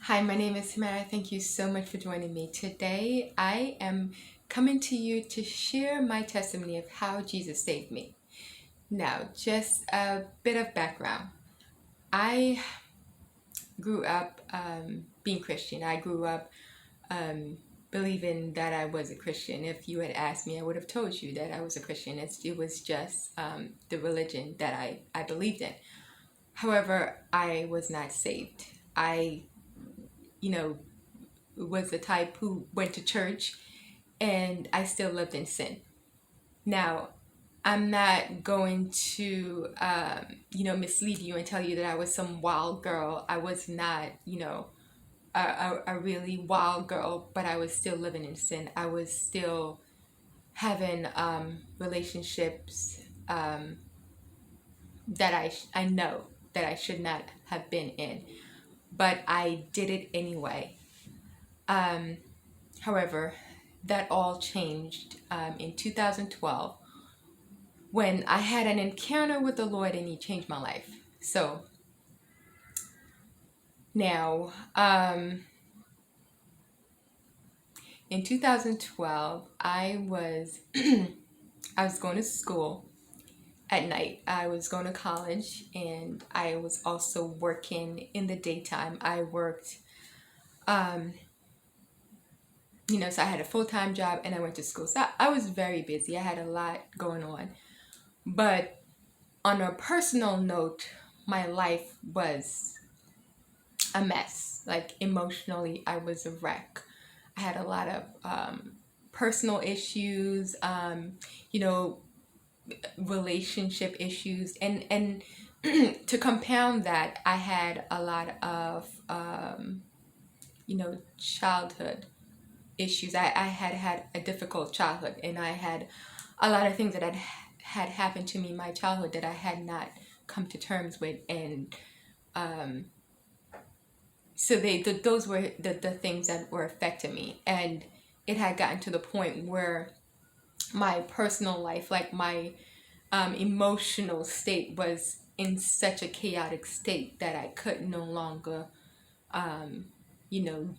Hi, my name is Samara. Thank you so much for joining me. Today, I am coming to you to share my testimony of how Jesus saved me. Now, just a bit of background. I grew up being Christian. I grew up believing that I was a Christian. If you had asked me, I would have told you that I was a Christian. It was just the religion that I believed in. However, I was not saved. I, you know, was the type who went to church and I still lived in sin. Now, I'm not going to, mislead you and tell you that I was some wild girl. I was not, a really wild girl, but I was still living in sin. I was still having relationships that I know that I should not have been in, but I did it anyway. However, that all changed in 2012 when I had an encounter with the Lord and He changed my life. So now, in 2012, I was I was going to school at night. I was going to college, and I was also working in the daytime. I worked, so I had a full-time job and I went to school. So I was very busy. I had a lot going on. But on a personal note, my life was a mess. Like emotionally, I was a wreck. I had a lot of personal issues, relationship issues, and to compound that, I had a lot of childhood issues. I had a difficult childhood, and I had a lot of things that had happened to me in my childhood that I had not come to terms with, and so those were the things that were affecting me, and it had gotten to the point where my personal life, like my emotional state, was in such a chaotic state that I could no longer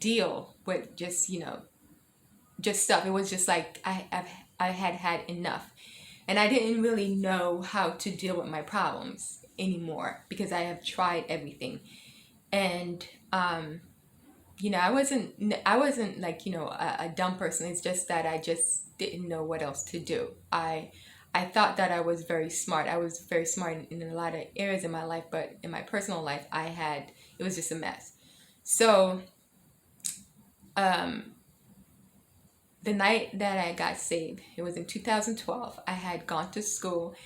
deal with just stuff. It was just like I had had enough, and I didn't really know how to deal with my problems anymore because I have tried everything. And I wasn't like a dumb person. It's just that I just didn't know what else to do. I thought that I was very smart. I was very smart in a lot of areas in my life, but in my personal life, it was just a mess. So the night that I got saved, it was in 2012. I had gone to school,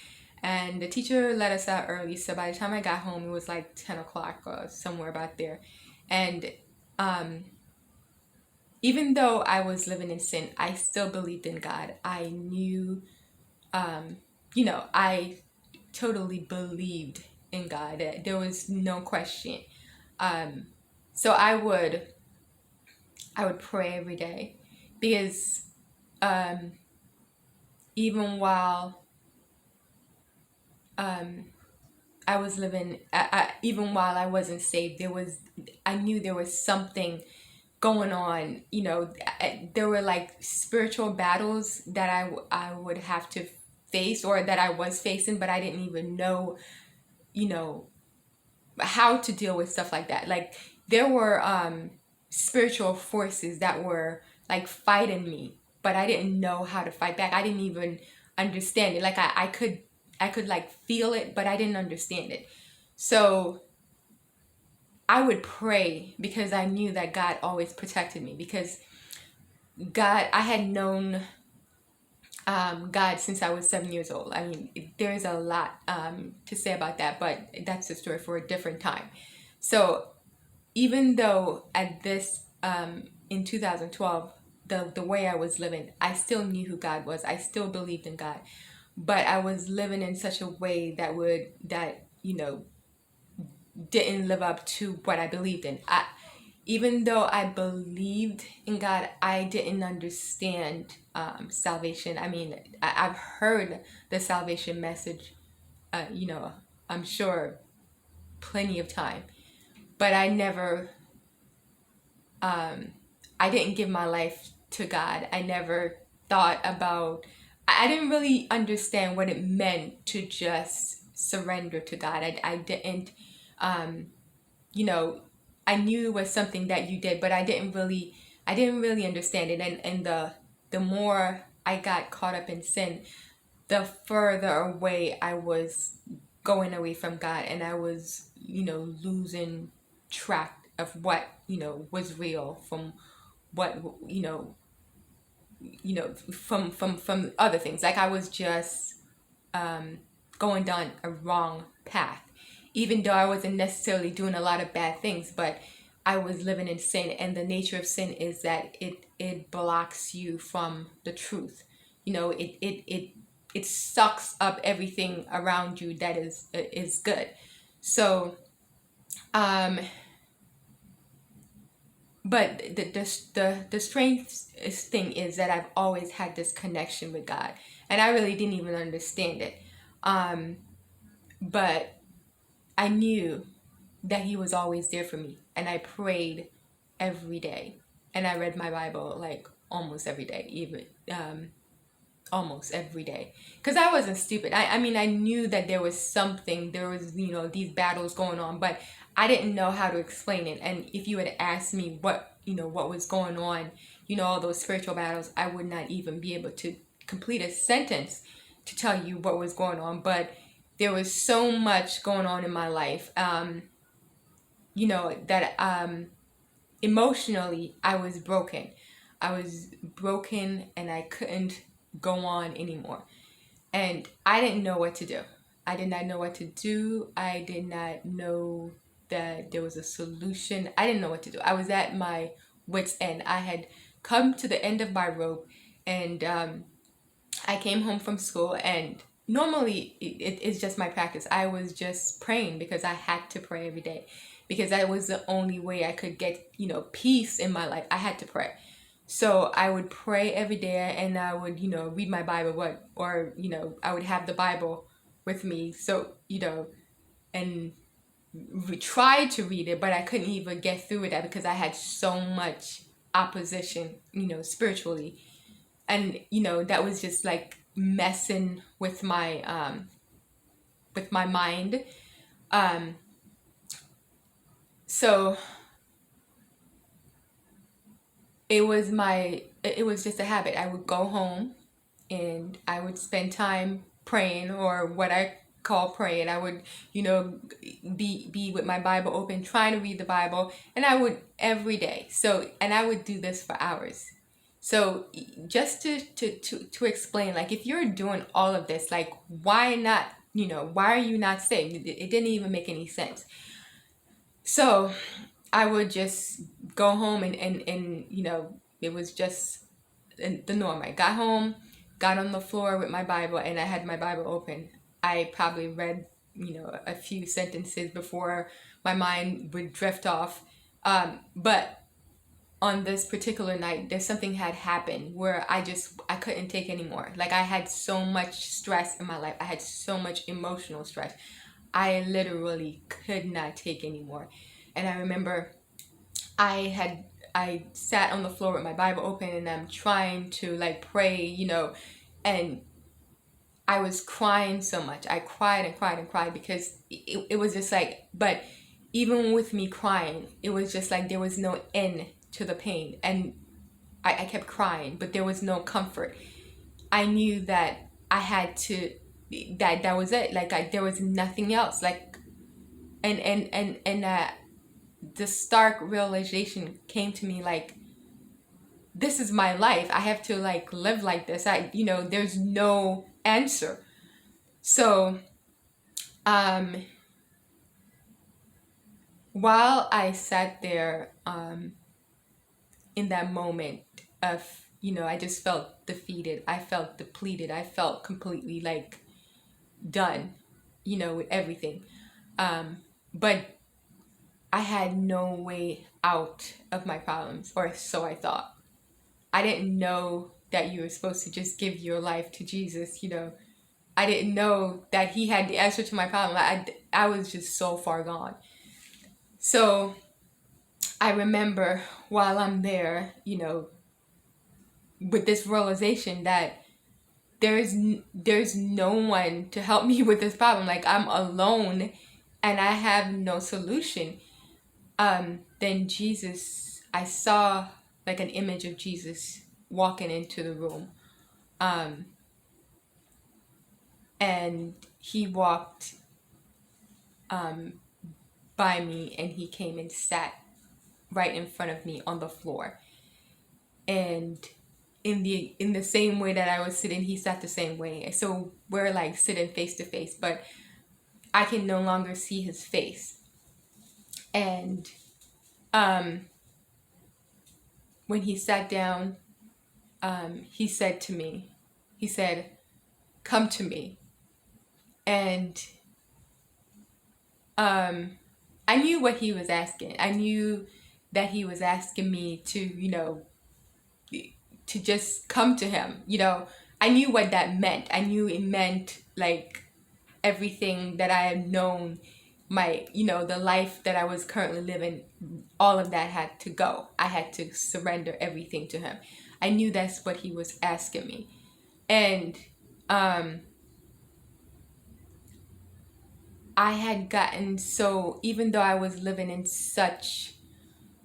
and the teacher let us out early. So by the time I got home, it was like 10 o'clock or somewhere about there. And even though I was living in sin, I still believed in God. I knew, I totally believed in God. There was no question. So I would pray every day because even while I was living, even while I wasn't saved, I knew there was something going on. There were like spiritual battles that I would have to face, or that I was facing, but I didn't even know, you know, how to deal with stuff like that. Like there were spiritual forces that were like fighting me, but I didn't know how to fight back. I didn't even understand it. Like I could like feel it, but I didn't understand it. So I would pray because I knew that God always protected me, because I had known God since I was 7 years old. I mean, there's a lot to say about that, but that's a story for a different time. So even though at this in 2012, the way I was living, I still knew who God was. I still believed in God, but I was living in such a way that didn't live up to what I believed in. Even though I believed in God, I didn't understand salvation. I mean, I've heard the salvation message, you know, I'm sure plenty of time, but I never I didn't give my life to God. I never thought about, I didn't really understand what it meant to just surrender to God. I didn't, you know, I knew it was something that you did, but I didn't really understand it. And the more I got caught up in sin, the further away I was going away from God, and I was, losing track of what, was real from what, from other things. Like I was just going down a wrong path, even though I wasn't necessarily doing a lot of bad things, but I was living in sin. And the nature of sin is that it blocks you from the truth. It sucks up everything around you that is good. So but the strange thing is that I've always had this connection with God, and I really didn't even understand it. But I knew that He was always there for me, and I prayed every day, and I read my Bible like almost every day, even almost every day, because I wasn't stupid. I mean, I knew that there was something, there was, these battles going on, but I didn't know how to explain it. And if you had asked me what was going on, all those spiritual battles, I would not even be able to complete a sentence to tell you what was going on. But there was so much going on in my life, that emotionally I was broken. I was broken, and I couldn't go on anymore. And I didn't know what to do. I did not know what to do. I did not know that there was a solution. I didn't know what to do. I was at my wit's end. I had come to the end of my rope, and I came home from school, and normally it's just my practice. I was just praying because I had to pray every day, because that was the only way I could get, peace in my life. I had to pray. So I would pray every day, and I would, read my Bible, or I would have the Bible with me. So, and we tried to read it, but I couldn't even get through it because I had so much opposition, spiritually. And, that was just like messing with my mind. So it was just a habit. I would go home, and I would spend time praying, or what I call praying. I would, be with my Bible open, trying to read the Bible, and I would every day. So, and I would do this for hours. So just to explain, like, if you're doing all of this, like, why not, why are you not saved? It didn't even make any sense. So I would just go home, and it was just the norm. I got home, got on the floor with my Bible, and I had my Bible open. I probably read, a few sentences before my mind would drift off. But on this particular night, there's something had happened where I couldn't take anymore. Like, I had so much stress in my life. I had so much emotional stress. I literally could not take anymore. And I remember I sat on the floor with my Bible open, and I'm trying to like pray, and I was crying so much. I cried and cried and cried, because it was just like, but even with me crying, it was just like there was no end to the pain. And I kept crying, but there was no comfort. I knew that I had to, that was it. Like, there was nothing else. Like, and the stark realization came to me, like, this is my life. I have to like live like this. There's no answer. So, while I sat there, in that moment of, I just felt defeated. I felt depleted. I felt completely like done, with everything. But I had no way out of my problems, or so I thought. I didn't know that you were supposed to just give your life to Jesus, I didn't know that He had the answer to my problem. I was just so far gone. So I remember while I'm there, with this realization that there's no one to help me with this problem. Like, I'm alone and I have no solution. Then Jesus, I saw like an image of Jesus walking into the room. Um, and he walked by me, and he came and sat right in front of me on the floor. And in the same way that I was sitting, he sat the same way. So we're like sitting face to face, but I can no longer see his face. And when he sat down, he said to me, he said, "Come to me." And I knew what he was asking. I knew that he was asking me to just come to him. I knew what that meant. I knew it meant like everything that I had known, the life that I was currently living, all of that had to go. I had to surrender everything to him. I knew that's what he was asking me. And I had gotten so, even though I was living in such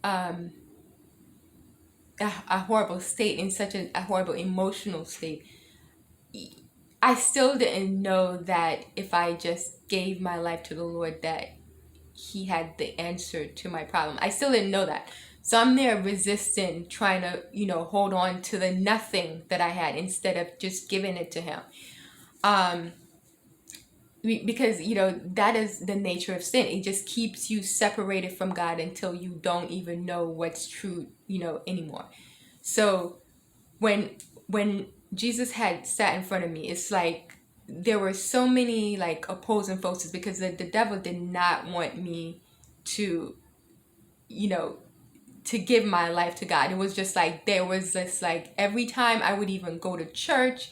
a horrible state, in such a horrible emotional state, I still didn't know that if I just gave my life to the Lord, that he had the answer to my problem. I still didn't know that. So I'm there resisting, trying to, hold on to the nothing that I had instead of just giving it to him. Because, that is the nature of sin. It just keeps you separated from God until you don't even know what's true, anymore. So when Jesus had sat in front of me, it's like there were so many like opposing forces, because the devil did not want me to, to give my life to God. It was just like there was this, like, every time I would even go to church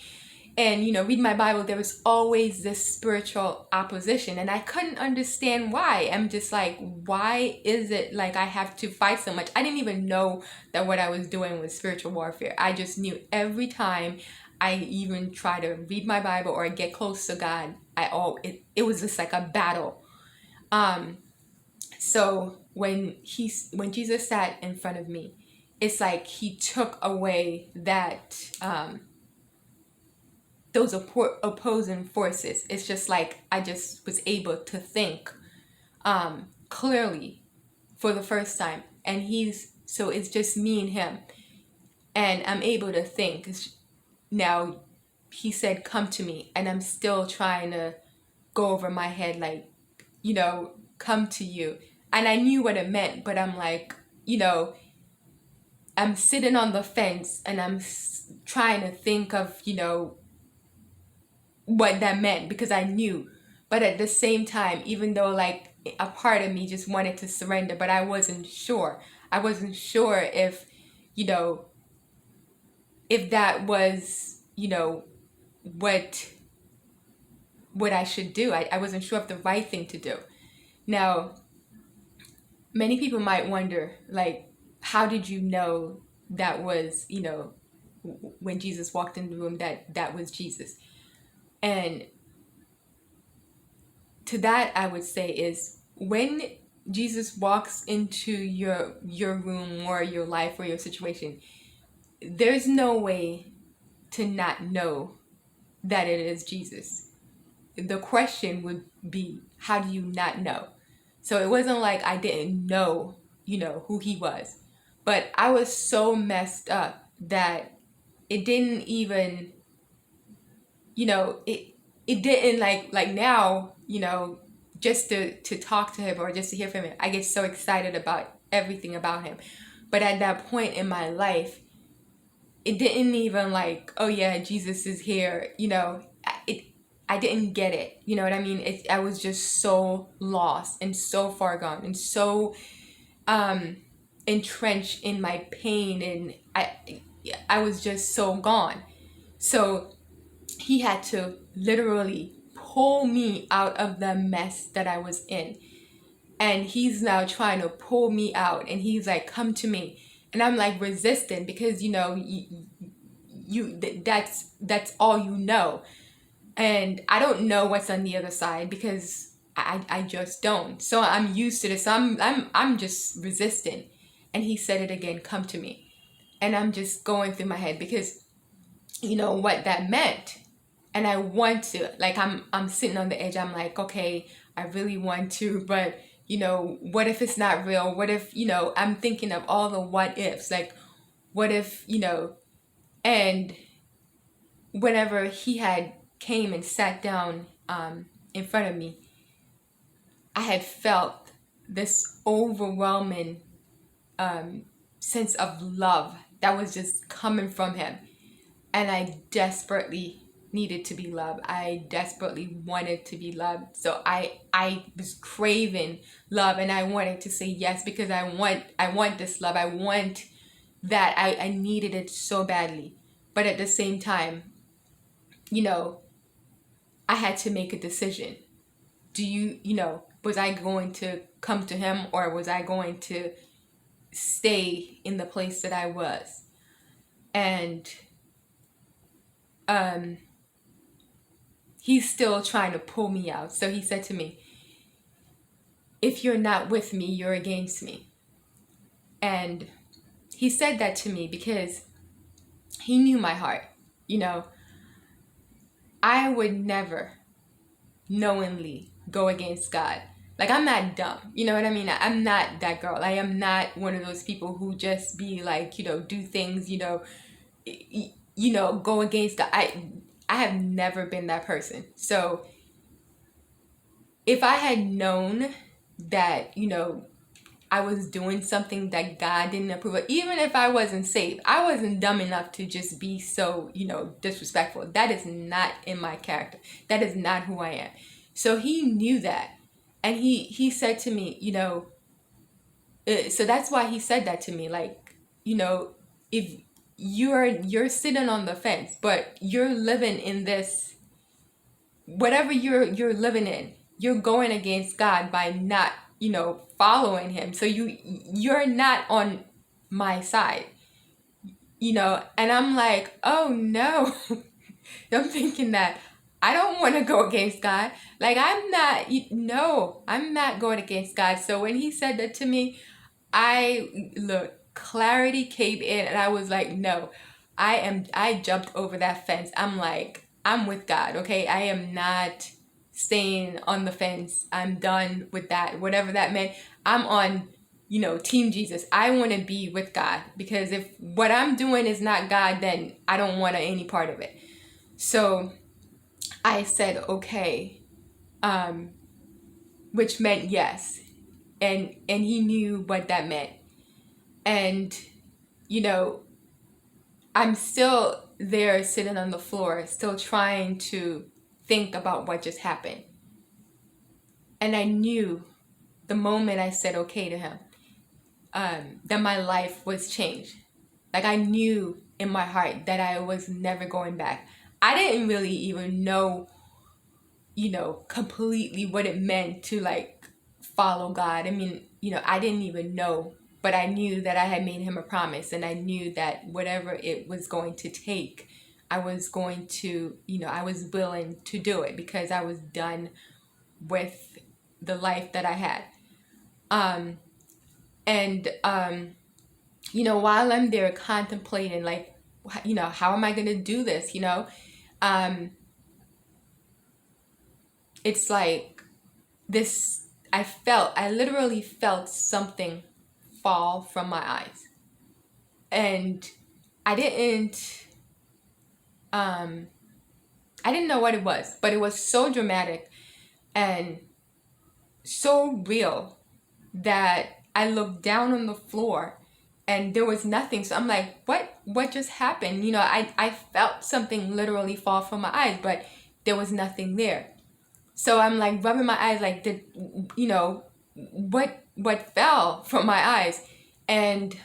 and read my Bible, there was always this spiritual opposition, and I couldn't understand why. I'm just like, why is it like I have to fight so much? I didn't even know that what I was doing was spiritual warfare. I just knew every time I even try to read my Bible or get close to God, it was just like a battle. So when Jesus sat in front of me, it's like he took away that those opposing forces. It's just like I just was able to think clearly for the first time. And so it's just me and him. And I'm able to think. Now, he said, "Come to me." And I'm still trying to go over my head, like, come to you. And I knew what it meant, but I'm like, I'm sitting on the fence and I'm trying to think of, what that meant, because I knew. But at the same time, even though like a part of me just wanted to surrender, but I wasn't sure. I wasn't sure if, if that was, what I should do. I wasn't sure of the right thing to do. Now, many people might wonder, like, how did you know that was, when Jesus walked in the room, that was Jesus? And to that, I would say is when Jesus walks into your room or your life or your situation, there's no way to not know that it is Jesus. The question would be, how do you not know? So it wasn't like I didn't know, who he was. But I was so messed up that it didn't even, it didn't like now, just to talk to him or just to hear from him, I get so excited about everything about him. But at that point in my life, it didn't even like, oh yeah, Jesus is here, I didn't get it. You know what I mean? I was just so lost and so far gone and so entrenched in my pain, and I was just so gone. So he had to literally pull me out of the mess that I was in. and he's now trying to pull me out, and he's like, come to me. And I'm like resistant because that's all you know, and I don't know what's on the other side because I just don't. So I'm used to this. I'm just resistant. And he said it again, come to me. And I'm just going through my head because you know what that meant. And I want to, like, I'm sitting on the edge. I'm like, okay, I really want to, but what if it's not real? What if, I'm thinking of all the what ifs, like, what if, and whenever he had came and sat down in front of me, I had felt this overwhelming sense of love that was just coming from him. And I desperately needed to be loved. I desperately wanted to be loved. So I was craving love, and I wanted to say yes because I want this love. I want that. I needed it so badly. But at the same time, I had to make a decision. Was I going to come to him, or was I going to stay in the place that I was? And he's still trying to pull me out. So he said to me, if you're not with me, you're against me. And he said that to me because he knew my heart. I would never knowingly go against God. Like, I'm not dumb. You know what I mean? I'm not that girl. I am not one of those people who just be like, do things, go against God. I have never been that person. So if I had known that, I was doing something that God didn't approve of, even if I wasn't saved, I wasn't dumb enough to just be so, disrespectful. That is not in my character. That is not who I am. So he knew that. And he said to me, so that's why he said that to me. Like, if you're sitting on the fence, but you're living in this, whatever you're living in, you're going against God by not, following him. So you're not on my side, and I'm like, oh no. I'm thinking that I don't want to go against God. Like, I'm not going against God. So when he said that to me, clarity came in, and I was like, no, I jumped over that fence. I'm like, I'm with God, okay? I am not staying on the fence. I'm done with that. Whatever that meant, I'm on, Team Jesus. I want to be with God, because if what I'm doing is not God, then I don't want any part of it. So I said, okay, which meant yes. And he knew what that meant. And, I'm still there sitting on the floor, still trying to think about what just happened. And I knew the moment I said okay to him, that my life was changed. Like, I knew in my heart that I was never going back. I didn't really even know, completely what it meant to, like, follow God. I mean, I didn't even know, but I knew that I had made him a promise, and I knew that whatever it was going to take, I was going to, I was willing to do it because I was done with the life that I had. While I'm there contemplating, like, how am I going to do this? It's like this, I literally felt something fall from my eyes. And I didn't know what it was, but it was so dramatic and so real that I looked down on the floor and there was nothing. So I'm like, what just happened? I felt something literally fall from my eyes, but there was nothing there. So I'm like rubbing my eyes, like, what fell from my eyes? And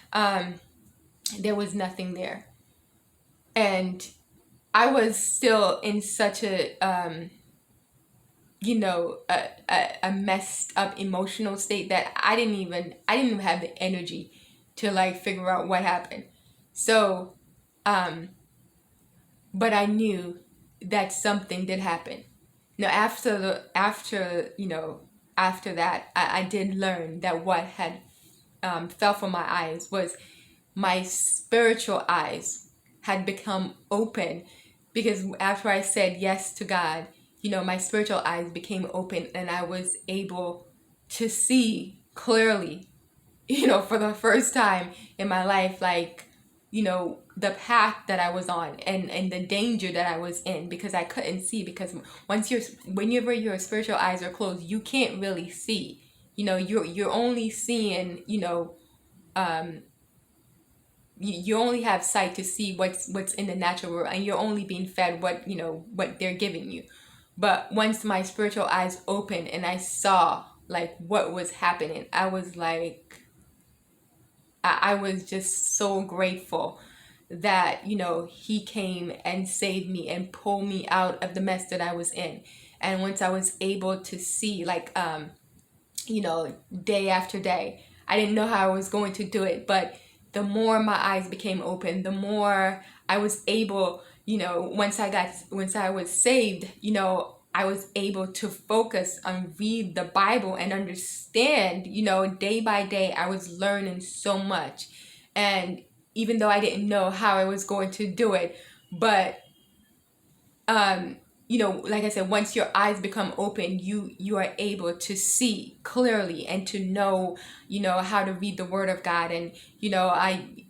there was nothing there. And I was still in such a a messed up emotional state that I didn't even have the energy to like figure out what happened. So, um, but I knew that something did happen. Now after that, I did learn that what had fell from my eyes was my spiritual eyes had become open, because after I said yes to God, my spiritual eyes became open and I was able to see clearly, for the first time in my life, like, the path that I was on, and the danger that I was in, because I couldn't see, because whenever your spiritual eyes are closed, you can't really see. You're only seeing, um, you only have sight to see what's in the natural world, and you're only being fed what they're giving you. But once my spiritual eyes opened and I saw like what was happening, I was like, I was just so grateful that he came and saved me and pulled me out of the mess that I was in. And once I was able to see, like, day after day, I didn't know how I was going to do it, but the more my eyes became open, the more I was able, once I was saved, I was able to focus on read the Bible and understand, day by day I was learning so much. And even though I didn't know how I was going to do it, but um like I said, once your eyes become open, you are able to see clearly and to know, how to read the word of God. And I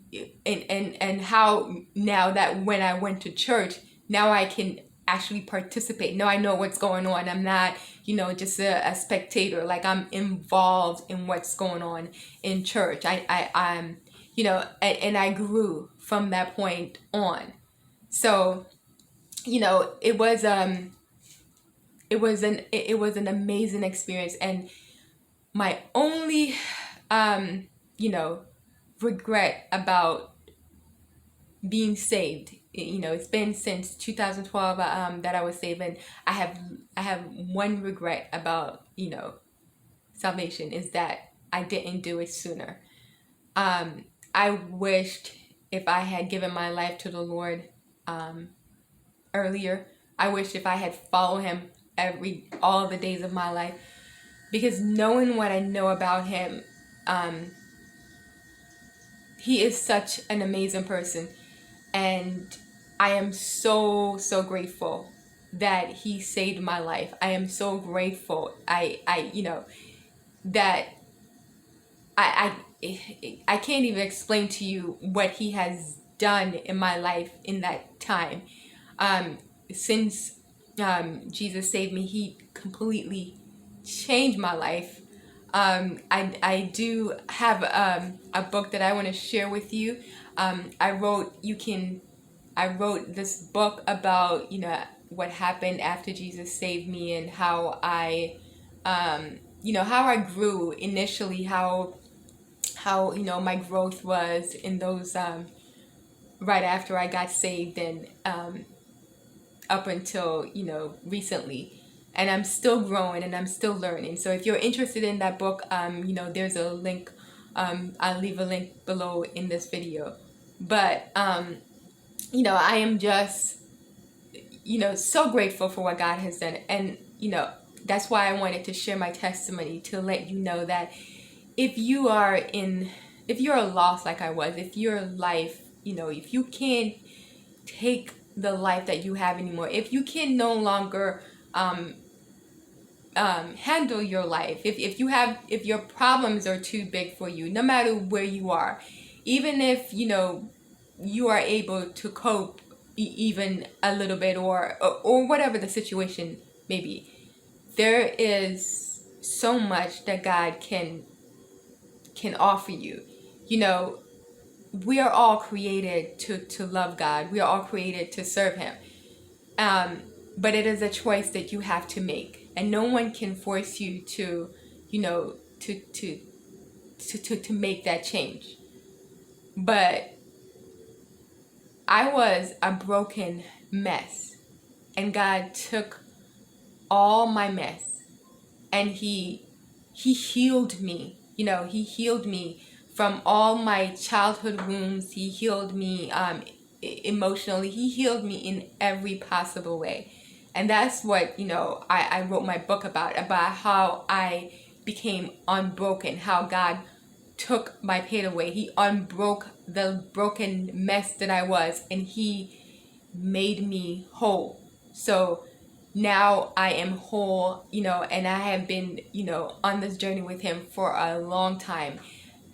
and how now that when I went to church, now I can actually participate. Now I know what's going on. I'm not, just a spectator. Like, I'm involved in what's going on in church. I'm, and I grew from that point on. So, it was an amazing experience. And my only you know regret about being saved, it's been since 2012 that I was saved. And I have one regret about salvation, is that I didn't do it sooner. I wished, if I had given my life to the Lord earlier, I wish if I had followed him all the days of my life, because knowing what I know about him, um, he is such an amazing person. And I am so, so grateful that he saved my life. I am so grateful. That I can't even explain to you what he has done in my life in that time. Um, since Jesus saved me, he completely changed my life. I do have a book that I want to share with you. I wrote this book about what happened after Jesus saved me, and how I grew initially, how my growth was in those right after I got saved, and up until recently. And I'm still growing and I'm still learning. So if you're interested in that book, there's a link. I'll leave a link below in this video. But I am just so grateful for what God has done. And that's why I wanted to share my testimony, to let you know that if you are if you're lost like I was, if your life, if you can't take the life that you have anymore, if you can no longer handle your life, if your problems are too big for you, no matter where you are, even if you are able to cope even a little bit, or whatever the situation may be, there is so much that God can offer you. You know, we are all created to love God. We are all created to serve him. Um, but it is a choice that you have to make, and no one can force you to, to make that change. But I was a broken mess, and God took all my mess, and he healed me. He healed me from all my childhood wounds. He healed me emotionally. He healed me in every possible way. And that's what, I wrote my book about how I became unbroken, how God took my pain away. He unbroke the broken mess that I was, and he made me whole. So now I am whole, and I have been, on this journey with him for a long time.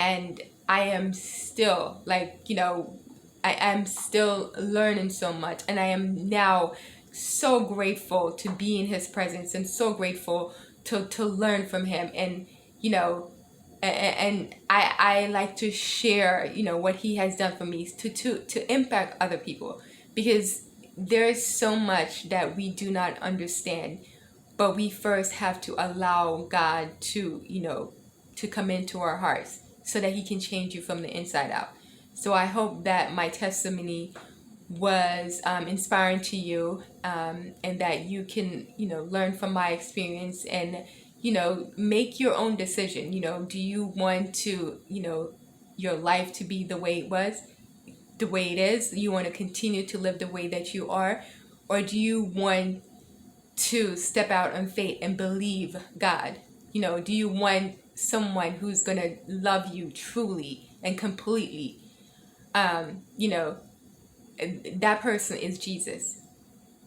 And I am still like, I am still learning so much. And I am now so grateful to be in his presence, and so grateful to learn from him. And, you know, and I like to share, what he has done for me to impact other people, because there is so much that we do not understand, but we first have to allow God to, to come into our hearts so that he can change you from the inside out. So I hope that my testimony was inspiring to you, and that you can, learn from my experience, and, make your own decision. Do you want to, your life to be the way it was, the way it is? You want to continue to live the way that you are? Or do you want to step out on faith and believe God? Do you want someone who's going to love you truly and completely? You know, that person is Jesus.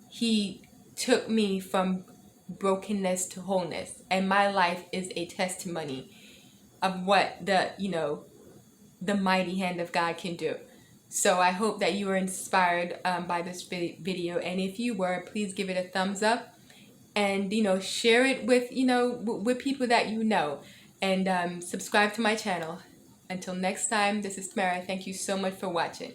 He took me from brokenness to wholeness, and my life is a testimony of what the mighty hand of God can do. So I hope that you were inspired by this video, and if you were, please give it a thumbs up, and share it with with people that you know, and subscribe to my channel. Until next time, this is Tamara. Thank you so much for watching.